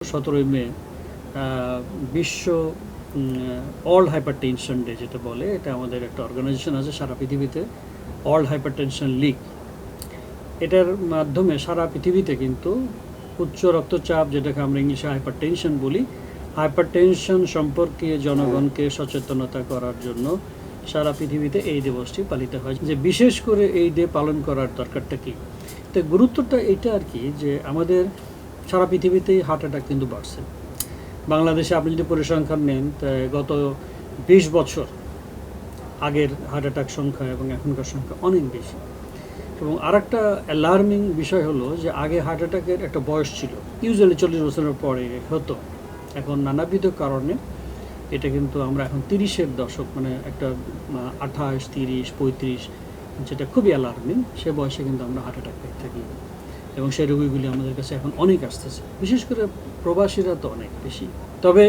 17 মে বিশ্ব all hypertension day যেটা বলে, এটা আমাদের একটা অর্গানাইজেশন আছে সারা পৃথিবীতে, অল হাইপারটেনশন লিগ। এটার মাধ্যমে সারা পৃথিবীতে কিন্তু উচ্চ রক্তচাপ, যেটাকে আমরা ইংলিশে হাইপারটেনশন বলি, হাইপারটেনশন সম্পর্কে জনগণকে সচেতনতা করার জন্য সারা পৃথিবীতে এই দিবসটি পালিত হয়। যে বিশেষ করে এই ডে পালন করার দরকারটা কী, তো গুরুত্বটা এটা আর কি, যে আমাদের সারা পৃথিবীতেই হার্ট অ্যাটাক কিন্তু বাড়ছে। বাংলাদেশে আপনি যদি পরিসংখ্যান নেন, গত 20 বছর আগের হার্ট অ্যাটাক সংখ্যা এবং এখনকার সংখ্যা অনেক বেশি। এবং আরেকটা অ্যালার্মিং বিষয় হলো যে আগে হার্ট অ্যাটাকের একটা বয়স ছিল, ইউজুয়ালি 40 বছরের পরে হতো। এখন নানাবিধ কারণে এটা কিন্তু আমরা এখন 30-এর দশক, মানে একটা 28, 30, 35, যেটা খুবই অ্যালার্মিং, সে বয়সে কিন্তু আমরা হার্ট অ্যাটাক পেয়ে থাকি। এবং সেই রোগীগুলি আমাদের কাছে এখন অনেক আসতেছে, বিশেষ করে প্রবাসীরা তো অনেক বেশি। তবে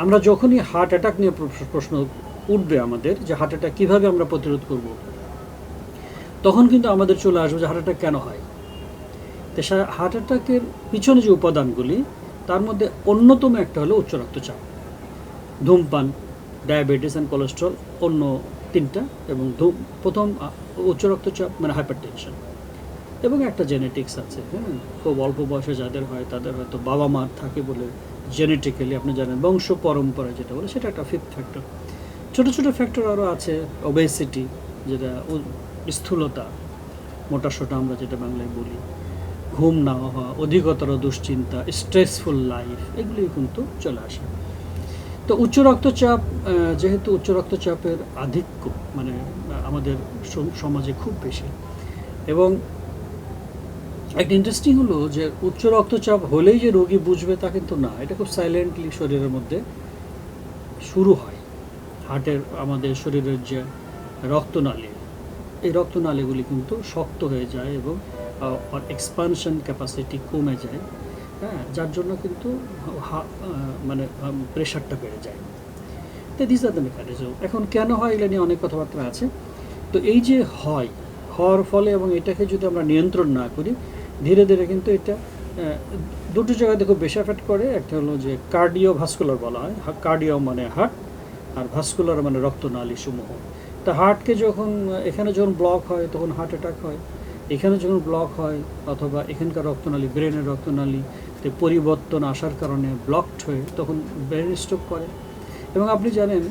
আমরা যখনই হার্ট অ্যাটাক নিয়ে প্রশ্ন উঠবে আমাদের, যে হার্ট অ্যাটাক কীভাবে আমরা প্রতিরোধ করব, তখন কিন্তু আমাদের চলে আসবে যে হার্ট অ্যাটাক কেন হয়। তো হার্ট অ্যাটাকের পিছনে যে উপাদানগুলি, তার মধ্যে অন্যতম একটা হলো উচ্চ রক্তচাপ, ধূমপান, ডায়াবেটিস অ্যান্ড কোলেস্ট্রল, অন্য তিনটা। এবং প্রথম উচ্চ রক্তচাপ মানে হাইপারটেনশন, এবং একটা জেনেটিক্স আছে। হ্যাঁ, খুব অল্প বয়সে যাদের হয় তাদের হয়তো বাবা মার থাকে বলে জেনেটিক্যালি, আপনি জানেন, বংশ পরম্পরা যেটা বলে, সেটা একটা ফিফথ ফ্যাক্টর। ছোটো ছোটো ফ্যাক্টর আরও আছে, ওবেসিটি, যেটা স্থূলতা, মোটাসোটা আমরা যেটা বাংলায় বলি, ঘুম না হওয়া, অধিকতর দুশ্চিন্তা, স্ট্রেসফুল লাইফ, এগুলি কিন্তু চলে আসে। তো উচ্চ রক্তচাপ, যেহেতু উচ্চ রক্তচাপের আধিক্য মানে আমাদের সমাজে খুব বেশি, এবং একটা ইন্টারেস্টিং হলো যে উচ্চ রক্তচাপ হলেই যে রোগী বুঝবে তা কিন্তু না, এটা খুব সাইলেন্টলি শরীরের মধ্যে শুরু হয়। হার্টের, আমাদের শরীরের যে রক্তনালী, এই রক্তনালীগুলি কিন্তু শক্ত হয়ে যায় এবং এক্সপানশন ক্যাপাসিটি কমে যায়। হ্যাঁ, যার জন্য কিন্তু মানে প্রেশারটা বেড়ে যায়। তো দিস আর দ্য মেকানিজম। এখন কেন হয় এগুলো নিয়ে অনেক কথাবার্তা আছে। তো এই যে হওয়ার ফলে, এবং এটাকে যদি আমরা নিয়ন্ত্রণ না করি, ধীরে ধীরে কিন্তু এটা দুটো জায়গাতে খুব বেশি এফেক্ট করে। একটা হলো যে কার্ডিওভাস্কুলার বলা হয়, কার্ডিও মানে হার্ট, আর ভাস্কুলার মানে রক্তনালী সমূহ। তা হার্টকে যখন, এখানে যখন ব্লক হয় তখন হার্ট অ্যাটাক হয়, এখানে যখন ব্লক হয় অথবা এখানকার রক্তনালী, ব্রেনের রক্তনালীতে পরিবর্তন আসার কারণে ব্লকড হয়ে তখন ব্রেন স্ট্রোক করে। এবং আপনি জানেন,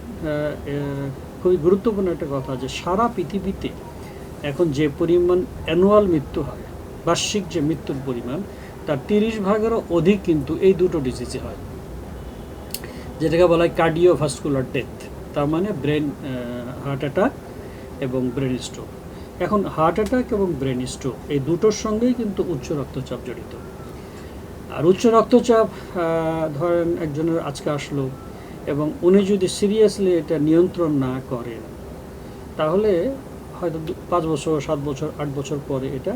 খুবই গুরুত্বপূর্ণ একটা কথা, যে সারা পৃথিবীতে এখন যে পরিমাণ অ্যানুয়াল মৃত্যু হয়, বার্ষিক যে মৃত্যুর পরিমাণ, তার 30 ভাগেরও অধিক কিন্তু এই দুটো ডিজিজে হয়, যেটাকে বলা হয় কার্ডিওভাস্কুলার ডেথ। তার মানে ব্রেন হার্ট অ্যাটাক এবং ব্রেন স্ট্রোক। এখন হার্ট অ্যাটাক এবং ব্রেন স্ট্রোক এই দুটোর সঙ্গেই কিন্তু উচ্চ রক্তচাপ জড়িত। আর উচ্চ রক্তচাপ, ধরেন একজনের আজকে আসলো, এবং উনি যদি সিরিয়াসলি এটা নিয়ন্ত্রণ না করেন, তাহলে হয়তো 5 বছর, 7 বছর, 8 বছর পরে এটা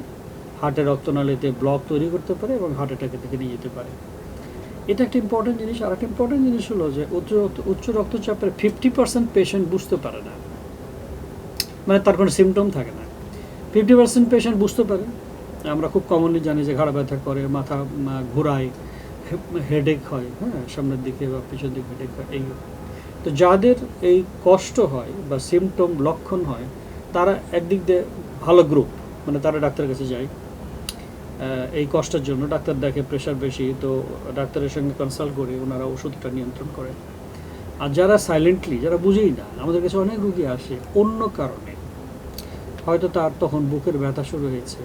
হার্টের রক্তনালীতে ব্লক তৈরি করতে পারে এবং হার্ট অ্যাটাকের দিকে নিয়ে যেতে পারে। এটা একটা ইম্পর্টেন্ট জিনিস। আর একটা ইম্পর্টেন্ট জিনিস হলো যে উচ্চ রক্তচাপের 50% পেশেন্ট বুঝতে পারে না, মানে তার কোনো সিমটম থাকে না। 50% পেশেন্ট বুঝতে পারে। আমরা খুব কমনলি জানি যে ঘাড় ব্যথা করে, মাথা ঘোরায়, হেডেক হয়, হ্যাঁ, সামনের দিকে বা পিছন দিকে হেডেক হয়, এই। তো যাদের এই কষ্ট হয় বা সিমটম, লক্ষণ হয়, তারা একদিক দিয়ে ভালো গ্রুপ, মানে তারা ডাক্তারের কাছে যায় এই কষ্টের জন্য। ডাক্তার দেখে প্রেশার বেশি, তো ডাক্তারের সঙ্গে কনসাল্ট করে ওনারা ওষুধটা নিয়ন্ত্রণ করে। আর যারা সাইলেন্টলি, যারা বুঝেই না, আমাদের কাছে অনেক রুগী আসে অন্য কারণে, হয়তো তার তখন বুকের ব্যথা শুরু হয়েছে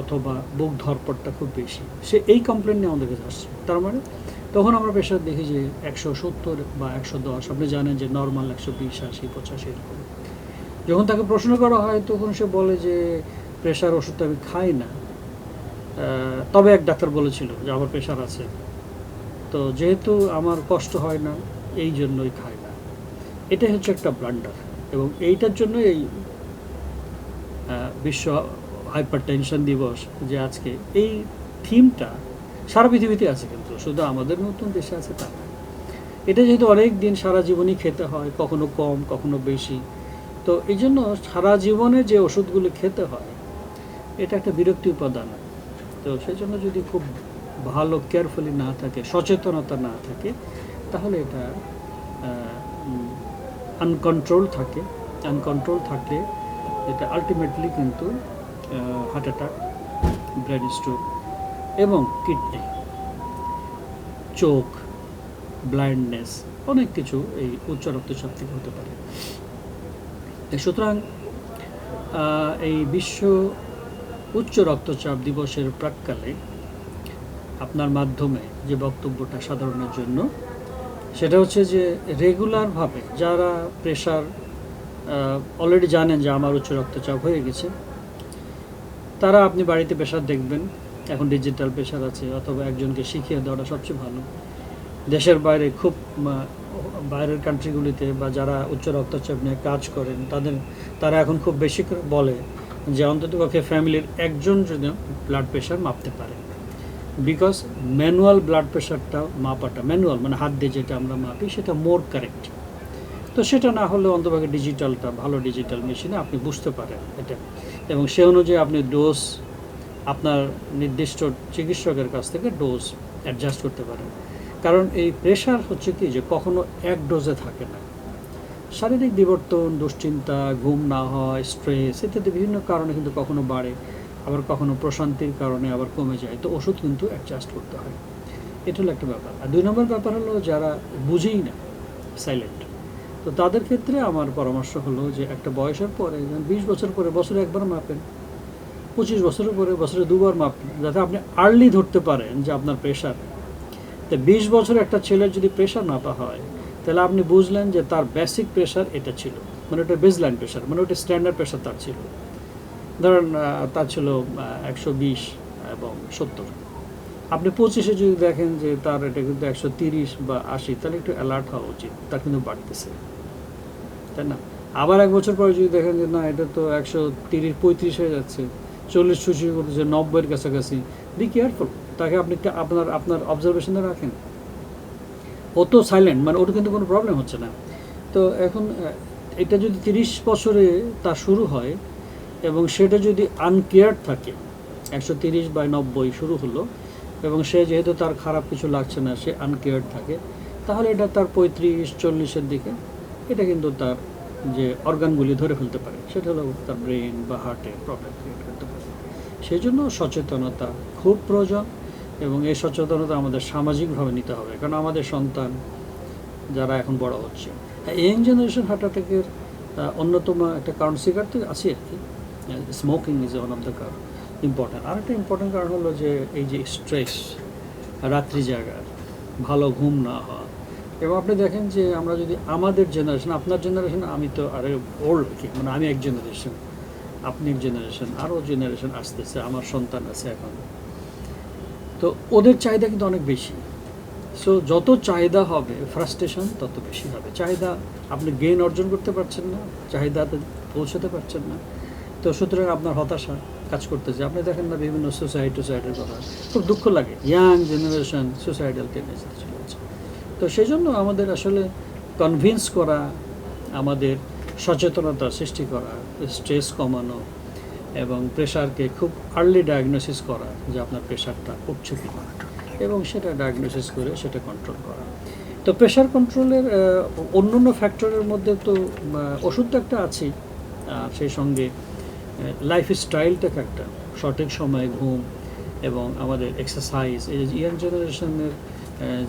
অথবা বুক ধরপড়টা খুব বেশি, সে এই কমপ্লেন নিয়ে আমাদের কাছে আসছে। তার মানে তখন আমরা প্রেশার দেখি যে 170 বা 110, আপনি জানেন যে নর্মাল 120, 80, 85 এরকম। যখন তাকে প্রশ্ন করা হয় তখন সে বলে যে প্রেশার ওষুধটা আমি খাই না, তবে এক ডাক্তার বলেছিল যে আমার প্রেশার আছে, তো যেহেতু আমার কষ্ট হয় না এই জন্যই খাই না। এটাই হচ্ছে একটা ব্লান্ডার। এবং এইটার জন্য এই বিশ্ব হাইপারটেনশন দিবস, যে আজকে এই থিমটা সারা পৃথিবীতে আছে, কিন্তু শুধু আমাদের নতুন দেশে আছে তা না। এটা যেহেতু অনেক দিন সারা জীবনই খেতে হয়, কখনো কম কখনো বেশি, তো এই জন্য সারা জীবনে যে ওষুধগুলো খেতে হয়, এটা একটা বিরক্তি উপাদান। তো সেই জন্য যদি খুব ভালো কেয়ারফুলি না থাকে, সচেতনতা না থাকে, তাহলে এটা আনকন্ট্রোল থাকে। আনকন্ট্রোল থাকলে এটা আলটিমেটলি কিন্তু হার্ট অ্যাটাক, ব্রেন স্ট্রোক এবং কিডনি, চোখ, ব্লাইন্ডনেস, অনেক কিছু এই উচ্চ রক্তচাপ থেকে হতে পারে। সুতরাং এই বিশ্ব উচ্চ রক্তচাপ দিবসের প্রাক্কালে আপনার মাধ্যমে যে বক্তব্যটা সাধারণের জন্য, সেটা হচ্ছে যে রেগুলারভাবে যারা প্রেশার অলরেডি জানেন যে আমার উচ্চ রক্তচাপ হয়ে গেছে, তারা আপনি বাড়িতে প্রেশার দেখবেন। এখন ডিজিটাল প্রেশার আছে, অথবা একজনকে শিখিয়ে দেওয়াটা সবচেয়ে ভালো। দেশের বাইরে খুব বাইরের কান্ট্রিগুলিতে বা যারা উচ্চ রক্তচাপ নিয়ে কাজ করেন তারা এখন খুব বেশি করে বলে যে অন্ততপক্ষে ফ্যামিলির একজন যদি ব্লাড প্রেশার মাপতে পারে, বিকজ ম্যানুয়াল ব্লাড প্রেশারটা মাপাটা, ম্যানুয়াল মানে হাত দিয়ে যেটা আমরা মাপি, সেটা মোর কারেক্ট। তো সেটা না হলে অন্ততপক্ষে ডিজিটালটা, ভালো ডিজিটাল মেশিনে আপনি বুঝতে পারেন এটা, এবং সে অনুযায়ী আপনি ডোজ আপনার নির্দিষ্ট চিকিৎসকের কাছ থেকে ডোজ অ্যাডজাস্ট করতে পারেন। কারণ এই প্রেশার হচ্ছে কি যে কখনো এক ডোজে থাকে না। শারীরিক বিবর্তন, দুশ্চিন্তা, ঘুম না হয়, স্ট্রেস ইত্যাদি বিভিন্ন কারণে কিন্তু কখনো বাড়ে, আবার কখনো প্রশান্তির কারণে আবার কমে যায়। তো ওষুধ কিন্তু অ্যাডজাস্ট করতে হয়। এটা হলো একটা ব্যাপার। আর 2 নম্বর ব্যাপার হলো যারা বুঝেই না, সাইলেন্ট, তো তাদের ক্ষেত্রে আমার পরামর্শ হলো যে একটা বয়সের পরে, 20 বছর পরে বছরে একবার মাপেন, 25 বছরের পরে বছরে 2বার মাপেন, যাতে আপনি আর্লি ধরতে পারেন যে আপনার প্রেশার। তো 20 বছর একটা ছেলের যদি প্রেশার মাপা হয়, তাহলে আপনি বুঝলেন যে তার বেসিক প্রেশার এটা ছিল, মানে ওটা বেসলাইন প্রেশার, মানে ওটা স্ট্যান্ডার্ড প্রেশার তার ছিল। ধরেন তার ছিল 120 এবং 70। আপনি 25-এ যদি দেখেন যে তার এটা কিন্তু 130 বা 80, তাহলে একটু অ্যালার্ট হওয়া উচিত, তার কিন্তু বাড়তেছে, তাই না? আবার 1 বছর পরে যদি দেখেন যে না, এটা তো 130-35 হয়ে যাচ্ছে, 40 ছুঁচি করতেছে, 90-এর কাছাকাছি, বি কেয়ারফুল। তাকে আপনি আপনার অবজারভেশনে রাখেন। ও তো সাইলেন্ট, মানে ওটা কিন্তু কোনো প্রবলেম হচ্ছে না। তো এখন এটা যদি 30 বছরে তার শুরু হয় এবং সেটা যদি আনকেয়ার্ড থাকে, 130/90 শুরু হলো, এবং সে যেহেতু তার খারাপ কিছু লাগছে না, সে আনকেয়ার্ড থাকে, তাহলে এটা তার 35-40-এর দিকে এটা কিন্তু তার যে অর্গানগুলি ধরে ফেলতে পারে, সেটা হলো তার ব্রেন বা হার্টের প্রবলেম ক্রিয়েট করতে পারে। সেই জন্য সচেতনতা খুব প্রয়োজন, এবং এই সচেতনতা আমাদের সামাজিকভাবে নিতে হবে। কারণ আমাদের সন্তান যারা এখন বড় হচ্ছে, ইয়াং জেনারেশন হার্ট অ্যাটাকের অন্যতম একটা কারণ সিগারেট তো আছে আর কি, smoking is one of the কারণ ইম্পর্ট্যান্ট। আর একটা ইম্পর্ট্যান্ট কারণ হলো যে এই যে স্ট্রেস, রাত্রি জাগার, ভালো ঘুম না হওয়া। এবং আপনি দেখেন যে আমরা যদি আমাদের জেনারেশন, আপনার জেনারেশন, আমি তো আরে ওল্ড কি, মানে আমি এক জেনারেশন, আপনি এক জেনারেশন, আরও জেনারেশন আসতেছে, আমার সন্তান আছে এখন, তো ওদের চাহিদা কিন্তু অনেক বেশি। সো যত চাহিদা হবে, ফ্রাস্ট্রেশন তত বেশি হবে। চাহিদা আপনি গেইন অর্জন করতে পারছেন না, চাহিদাতে পৌঁছাতে পারছেন না, তো সুতরাং আপনার হতাশা কাজ করতেছে। আপনি দেখেন না বিভিন্ন সুসাইডের কথা, খুব দুঃখ লাগে, ইয়াং জেনারেশন সুসাইডাল টেন্ডেন্সিতে চলে যাচ্ছে। তো সেই জন্য আমাদের আসলে কনভিন্স করা, আমাদের সচেতনতা সৃষ্টি করা, স্ট্রেস কমানো এবং প্রেশারকে খুব আর্লি ডায়াগনোসিস করা যে আপনার প্রেশারটা উঠছে কি না, এবং সেটা ডায়াগনোসিস করে সেটা কন্ট্রোল করা। তো প্রেশার কন্ট্রোলের অন্য ফ্যাক্টরের মধ্যে তো ওষুধ তো একটা আছেই, সেই সঙ্গে লাইফস্টাইলটা একটা, সঠিক সময়ে ঘুম এবং আমাদের এক্সারসাইজ। এই যে ইয়াং জেনারেশনের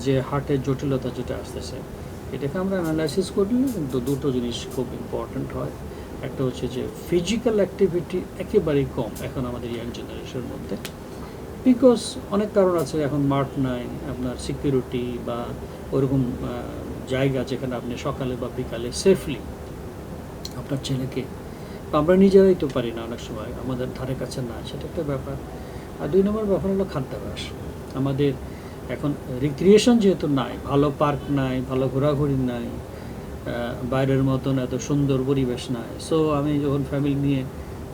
যে হার্টের জটিলতা যেটা আসতেছে, এটাকে আমরা অ্যানালাইসিস করলে কিন্তু দুটো জিনিস খুব ইম্পর্ট্যান্ট হয়। একটা হচ্ছে যে ফিজিক্যাল অ্যাক্টিভিটি একেবারেই কম এখন আমাদের ইয়াং জেনারেশনের মধ্যে, বিকজ অনেক কারণ আছে। এখন মাঠ নাই, আপনার সিকিউরিটি বা ওরকম জায়গা যেখানে আপনি সকালে বা বিকালে সেফলি আপনার ছেলেকে, আমরা নিজেরাই তো পারি না অনেক সময়, আমাদের ধারে কাছে না, সেটা একটা ব্যাপার। আর 2 নম্বর ব্যাপার হলো খাদ্যাভ্যাস। আমাদের এখন রিক্রিয়েশন যেহেতু নাই, ভালো পার্ক নাই, ভালো ঘোরাঘুরি নাই, বাইরের মতন এত সুন্দর পরিবেশ নাই। সো আমি যখন ফ্যামিলি নিয়ে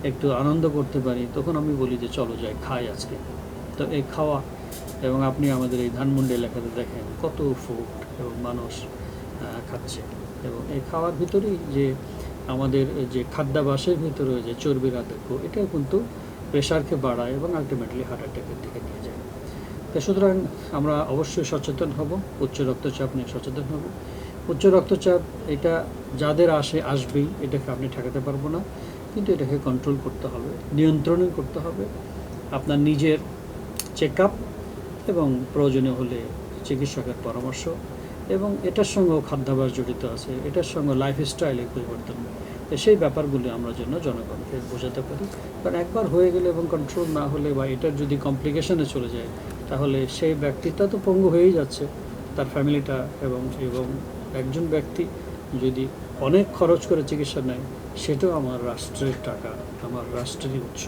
একটু আনন্দ করতে পারি, তখন আমি বলি যে চলো যাই খাই আজকে। তো এই খাওয়া, এবং আপনি আমাদের এই ধানমন্ডি এলাকাতে দেখেন কত ফুড এবং মানুষ খাচ্ছে, এবং এই খাওয়ার ভিতরেই যে আমাদের যে খাদ্যাভ্যাসের ভিতরে যে চর্বির আধিক্য, এটাও কিন্তু প্রেশারকে বাড়ায় এবং আলটিমেটলি হার্ট অ্যাটাকের দিকে নিয়ে যায়। তো সুতরাং আমরা অবশ্যই সচেতন হব, উচ্চ রক্তচাপ নিয়ে সচেতন হব। উচ্চ রক্তচাপ এটা যাদের আসবেই, এটাকে আপনি ঠেকাতে পারবো না, কিন্তু এটাকে কন্ট্রোল করতে হবে, নিয়ন্ত্রণও করতে হবে। আপনার নিজের চেক আপ এবং প্রয়োজনীয় হলে চিকিৎসকের পরামর্শ, এবং এটার সঙ্গেও খাদ্যাভ্যাস জড়িত আছে, এটার সঙ্গে লাইফস্টাইলের পরিবর্তন। তো সেই ব্যাপারগুলি আমরা যেন জনগণকে বোঝাতে পারি, কারণ একবার হয়ে গেলে এবং কন্ট্রোল না হলে বা এটার যদি কমপ্লিকেশনে চলে যায়, তাহলে সেই ব্যক্তিটা তো পঙ্গু হয়েই যাচ্ছে, তার ফ্যামিলিটা, এবং এবং একজন ব্যক্তি যদি অনেক খরচ করে চিকিৎসা নেয়, সেটাও আমার রাষ্ট্রের টাকা, আমার রাষ্ট্রেরই উৎস।